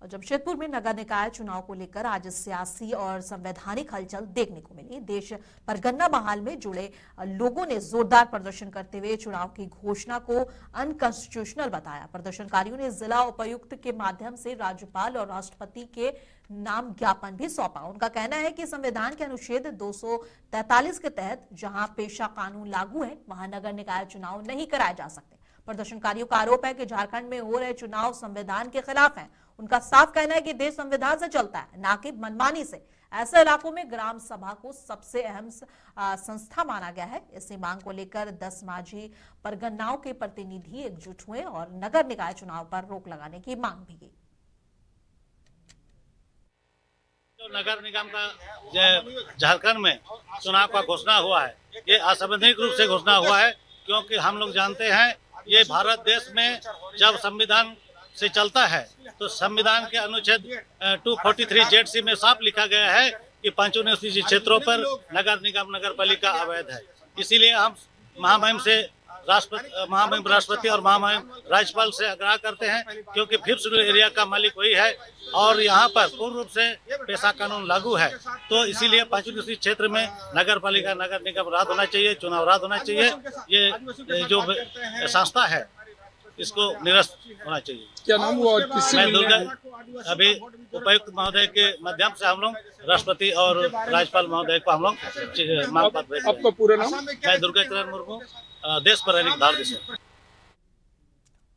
और जमशेदपुर में नगर निकाय चुनाव को लेकर आज सियासी और संवैधानिक हलचल देखने को मिली। देश परगन्ना बहाल में जुड़े लोगों ने जोरदार प्रदर्शन करते हुए चुनाव की घोषणा को अनकॉन्स्टिट्यूशनल बताया। प्रदर्शनकारियों ने जिला उपायुक्त के माध्यम से राज्यपाल और राष्ट्रपति के नाम ज्ञापन भी सौंपा। उनका कहना है कि संविधान के अनुच्छेद 243 के तहत जहां पेशा कानून लागू है, वहां नगर निकाय चुनाव नहीं कराए जा सकते। प्रदर्शनकारियों का आरोप है कि झारखंड में हो रहे चुनाव संविधान के खिलाफ हैं। उनका साफ कहना है कि देश संविधान से चलता है, ना कि मनमानी से। ऐसे इलाकों में ग्राम सभा को सबसे अहम संस्था माना गया है। इसी मांग को लेकर 10 माझी परगनाओं के प्रतिनिधि एकजुट हुए और नगर निकाय चुनाव पर रोक लगाने की मांग भी की। नगर निगम का झारखंड में चुनाव का घोषणा हुआ है, ये असंवैधानिक रूप से घोषणा हुआ है, क्योंकि हम लोग जानते हैं ये भारत देश में जब संविधान से चलता है तो संविधान के अनुच्छेद 243 जेड-सी में साफ लिखा गया है कि 5 क्षेत्रों पर नगर निगम नगर पालिका अवैध है। इसीलिए हम महामहिम राष्ट्रपति और महामहिम राज्यपाल से आग्रह करते हैं, क्योंकि 5th शेड्यूल एरिया का मालिक वही है और यहाँ पर पूर्ण रूप से पेशा कानून लागू है। तो इसीलिए 5 क्षेत्र में नगर पालिका नगर निगम रद्द होना चाहिए, चुनाव रद्द होना चाहिए। ये जो संस्था है इसको निरस्त होना चाहिए। क्या नाम हुआ और किससे मैं अभी उपायुक्त महोदय के माध्यम से हम लोग राष्ट्रपति और राज्यपाल महोदय को हम लोग मांग पत्र भेजे। आपका पूरा नाम? मैं दुर्गाचरण मुर्मू, देश पर धार से।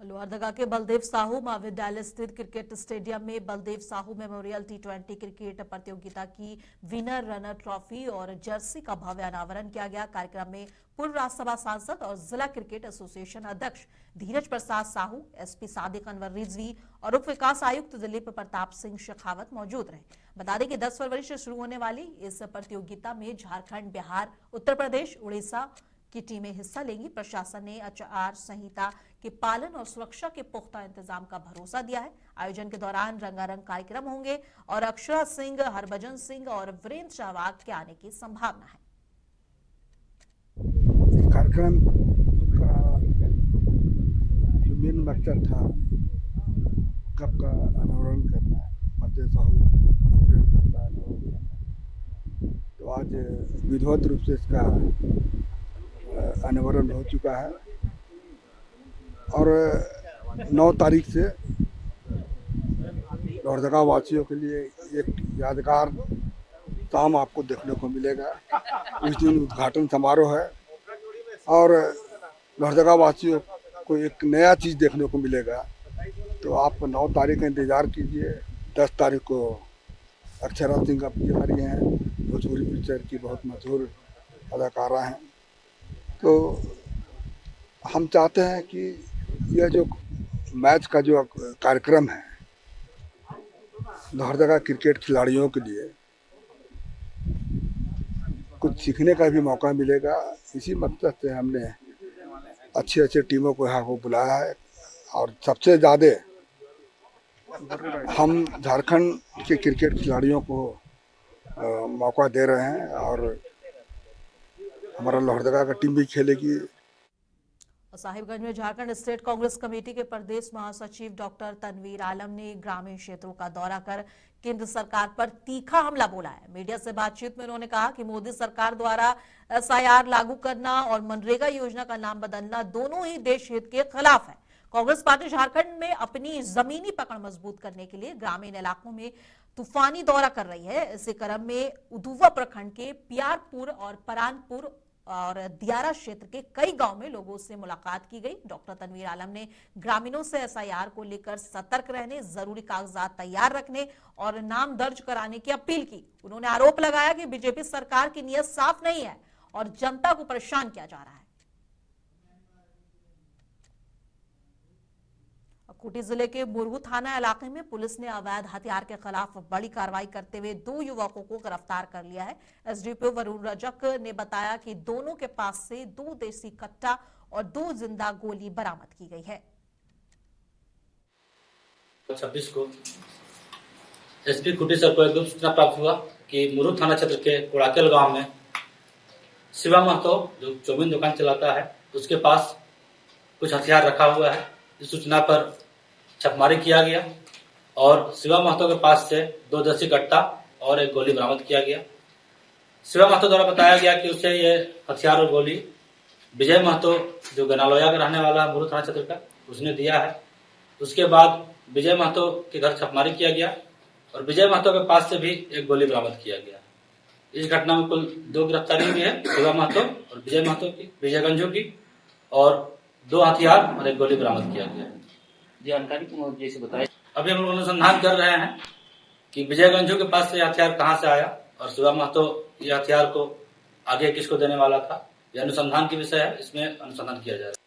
लोहरदगा के बलदेव साहू महाविद्यालय स्थित क्रिकेट स्टेडियम में Baldev Sahu memorial T20 cricket प्रतियोगिता की विनर रनर ट्रॉफी और जर्सी का भव्य अनावरण किया गया। कार्यक्रम में पूर्व राज्यसभा सांसद और जिला क्रिकेट एसोसिएशन अध्यक्ष धीरज प्रसाद साहू, SP सादिक अनवर रिजवी और उप विकास आयुक्त दिलीप प्रताप सिंह शेखावत मौजूद रहे। बता दें कि 10 फरवरी से शुरू होने वाली इस प्रतियोगिता में झारखंड, बिहार, उत्तर प्रदेश, उड़ीसा की टीमें हिस्सा लेंगी। प्रशासन ने आचार संहिता के पालन और सुरक्षा के पुख्ता इंतजाम का भरोसा दिया है। आयोजन के दौरान रंगारंग कार्यक्रम होंगे और अक्षरा सिंह, हरभजन सिंह और वीरेंद्र सहवाग के आने की संभावना है। कार्यक्रम का जो मेन मकसद था कब का अनावरण करना है, बलदेव साहू मेमोरियल कब का अनावरण करना है, तो आज विधिवत रूप से इसका अनावरण हो चुका है और 9 तारीख से लोहरदगा वासियों के लिए एक यादगार शाम आपको देखने को मिलेगा। उस दिन उद्घाटन समारोह है और लोहरदगा वासियों को एक नया चीज़ देखने को मिलेगा। तो आप 9 तारीख का इंतज़ार कीजिए। 10 तारीख को अक्षरा सिंह अपनी आ रही हैं, भोजपुरी पिक्चर की बहुत मशहूर अदाकारा हैं। तो हम चाहते हैं कि यह जो मैच का जो कार्यक्रम है लोहरदगा क्रिकेट खिलाड़ियों के लिए कुछ सीखने का भी मौका मिलेगा। इसी मकसद से हमने अच्छे टीमों को यहाँ को बुलाया है और सबसे ज़्यादा हम झारखंड के क्रिकेट खिलाड़ियों को मौका दे रहे हैं और हमारा लोहरदगा का टीम भी खेलेगी। साहिबगंज में झारखंड स्टेट कांग्रेस कमेटी के प्रदेश महासचिव डॉक्टर तनवीर आलम ने ग्रामीण क्षेत्रों का दौरा कर केंद्र सरकार पर तीखा हमला बोला है। मीडिया से बातचीत में उन्होंने कहा कि मोदी सरकार द्वारा SIR लागू करना और मनरेगा योजना का नाम बदलना दोनों ही देश हित के खिलाफ है। कांग्रेस पार्टी झारखंड में अपनी जमीनी पकड़ मजबूत करने के लिए ग्रामीण इलाकों में तूफानी दौरा कर रही है। इसी क्रम में उधुवा प्रखंड के पियारपुर और परानपुर और दियारा क्षेत्र के कई गांव में लोगों से मुलाकात की गई। डॉक्टर तनवीर आलम ने ग्रामीणों से SIR को लेकर सतर्क रहने, जरूरी कागजात तैयार रखने और नाम दर्ज कराने की अपील की। उन्होंने आरोप लगाया कि बीजेपी सरकार की नीयत साफ नहीं है और जनता को परेशान किया जा रहा है। खूंटी जिले के मुरहू थाना इलाके में पुलिस ने अवैध हथियार के खिलाफ बड़ी कार्रवाई करते हुए 2 युवकों को गिरफ्तार कर लिया है। SDPO वरुण रजक ने बताया कि दोनों के पास से 2 देसी कट्टा और 2 जिंदा गोली बरामद की गई है। 26 को SP खूंटी सर को एक गुप्त सूचना प्राप्त हुआ कि मुरहू थाना क्षेत्र के कोड़ाकेल गांव में शिवा महतो जो चौमिन दुकान चलाता है उसके पास कुछ हथियार रखा हुआ है। इस सूचना पर छापेमारी किया गया और शिवा महतो के पास से 2 देसी कट्टा और एक गोली बरामद किया गया। शिवा महतो द्वारा बताया गया कि उसे ये हथियार और गोली विजय महतो जो गनालोया का रहने वाला मुरु थाना क्षेत्र का, उसने दिया है। उसके बाद विजय महतो के घर छापेमारी किया गया और विजय महतो के पास से भी एक गोली बरामद किया गया। इस घटना में कुल 2 गिरफ्तारी हुई है, शिवा महतो और विजय महतो की, विजय गंजू की, और 2 हथियार और एक गोली बरामद किया गया। जानकारी को जैसे बताया, अभी हम लोग अनुसंधान कर रहे हैं कि विजय गंजू के पास से यह हथियार कहाँ से आया और शिवा महतो यह हथियार को आगे किसको देने वाला था। यह अनुसंधान की विषय है, इसमें अनुसंधान किया जाएगा।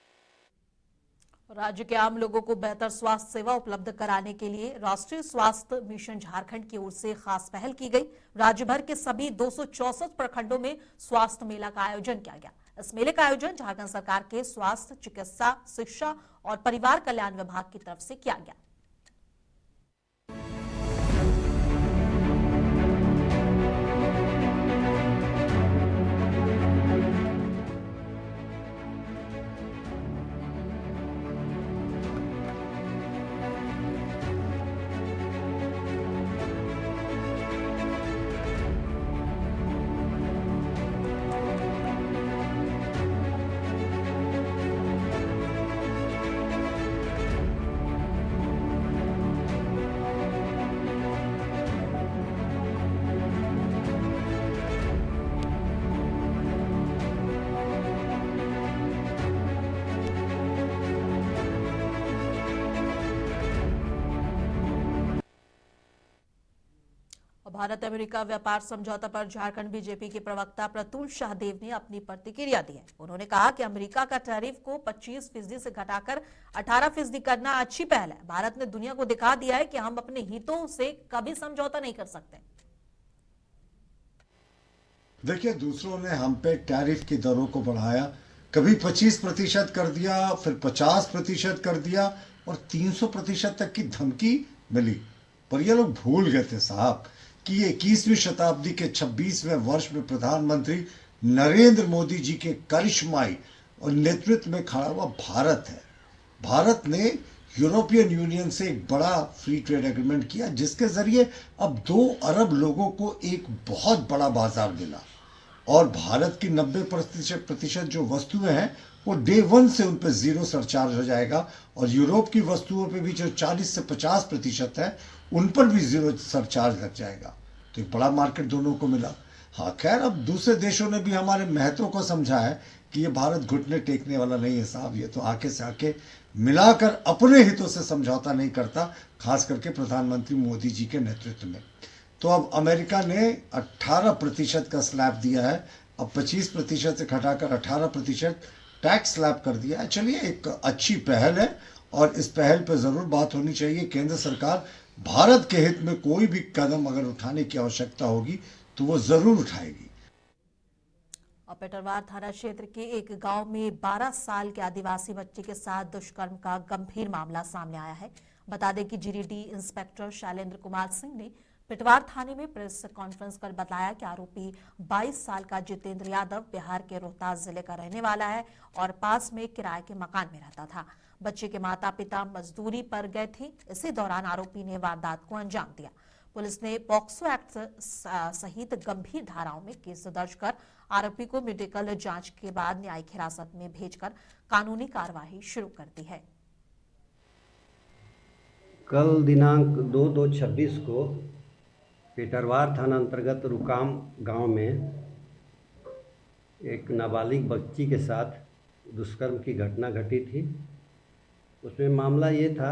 राज्य के आम लोगों को बेहतर स्वास्थ्य सेवा उपलब्ध कराने के लिए राष्ट्रीय स्वास्थ्य मिशन झारखंड की ओर से खास पहल की गई। राज्य भर के सभी 264 प्रखंडों में स्वास्थ्य मेला का आयोजन किया गया। इस मेले का आयोजन झारखंड सरकार के स्वास्थ्य, चिकित्सा, शिक्षा और परिवार कल्याण विभाग की तरफ से किया गया। भारत अमेरिका व्यापार समझौता पर झारखंड बीजेपी के प्रवक्ता प्रतुल शाहदेव ने अपनी प्रतिक्रिया दी है। उन्होंने कहा कि अमेरिका का टैरिफ को 25% से घटाकर 18% करना अच्छी पहल है। भारत ने दुनिया को दिखा दिया है कि हम अपने हितों से कभी समझौता नहीं कर सकते। देखिए, दूसरों ने हम पे टैरिफ की दरों को बढ़ाया, कभी 25% कर दिया, फिर 50% कर दिया और 300% तक की धमकी मिली। पर ये लोग भूल गए थे साहब कि 21वीं शताब्दी के 26वें वर्ष में प्रधानमंत्री नरेंद्र मोदी जी के करिश्माई और नेतृत्व में खड़ा हुआ भारत है। भारत ने यूरोपियन यूनियन से एक बड़ा फ्री ट्रेड एग्रीमेंट किया, जिसके जरिए अब 2 अरब लोगों को एक बहुत बड़ा बाजार मिला और भारत की 90% जो वस्तुएं हैं वो डे 1 से उन पर 0 सरचार्ज हो जाएगा और यूरोप की वस्तुओं पे भी जो 40 से 50% है उन पर भी 0 सरचार्ज लग जाएगा। तो एक बड़ा मार्केट दोनों को मिला। हाँ, खैर अब दूसरे देशों ने भी हमारे महत्व को समझा है कि ये भारत घुटने टेकने वाला नहीं है साहब, ये तो आके से आके मिलाकर अपने हितों से समझौता नहीं करता, खास करके प्रधानमंत्री मोदी जी के नेतृत्व में। तो अब अमेरिका ने 18% का स्लैब दिया है, अब 25% से घटाकर 18% टैक्स स्लैब कर दिया है। चलिए, एक अच्छी पहल है और इस पहल पर जरूर बात होनी चाहिए। केंद्र सरकार भारत के हित में कोई भी कदम अगर उठाने की आवश्यकता होगी तो वो जरूर उठाएगी। पेटरवार थाना क्षेत्र के एक गांव में 12 साल के आदिवासी बच्चे के साथ दुष्कर्म का गंभीर मामला सामने आया है। बता दें कि जीडीडी इंस्पेक्टर शैलेंद्र कुमार सिंह ने पिटवार थाने में प्रेस कॉन्फ्रेंस कर बताया कि आरोपी 22 साल का जितेंद्र यादव बिहार के रोहतास जिले का रहने वाला है और पास में किराए के मकान में रहता था। बच्चे के माता पिता मजदूरी पर गए थे। इसी दौरान आरोपी ने वारदात को अंजाम दिया। पुलिस ने पॉक्सो एक्ट सहित गंभीर धाराओं में केस दर्ज कर आरोपी को मेडिकल जांच के बाद न्यायिक हिरासत में भेजकर कानूनी कार्यवाही शुरू कर दी है। कल दिनांक 2/2/26 को पेटरवार थाना अंतर्गत रुकाम गांव में एक नाबालिग बच्ची के साथ दुष्कर्म की घटना घटी थी। उसमें मामला ये था,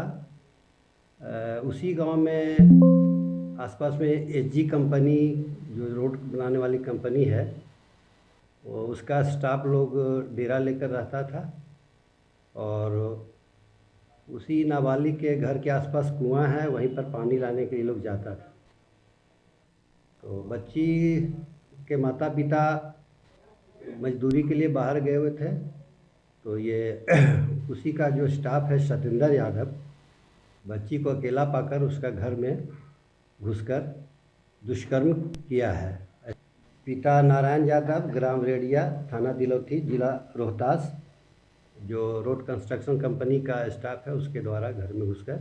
उसी गांव में आसपास में एचजी कंपनी जो रोड बनाने वाली कंपनी है, उसका स्टाफ लोग डेरा लेकर रहता था और उसी नाबालिग के घर के आसपास कुआं है, वहीं पर पानी लाने के लिए लोग जाता था। तो बच्ची के माता पिता मजदूरी के लिए बाहर गए हुए थे। तो ये उसी का जो स्टाफ है सतेंद्र यादव, बच्ची को अकेला पाकर उसका घर में घुसकर दुष्कर्म किया है। पिता नारायण यादव, ग्राम रेडिया, थाना दिलौथी, जिला रोहतास, जो रोड कंस्ट्रक्शन कंपनी का स्टाफ है, उसके द्वारा घर में घुसकर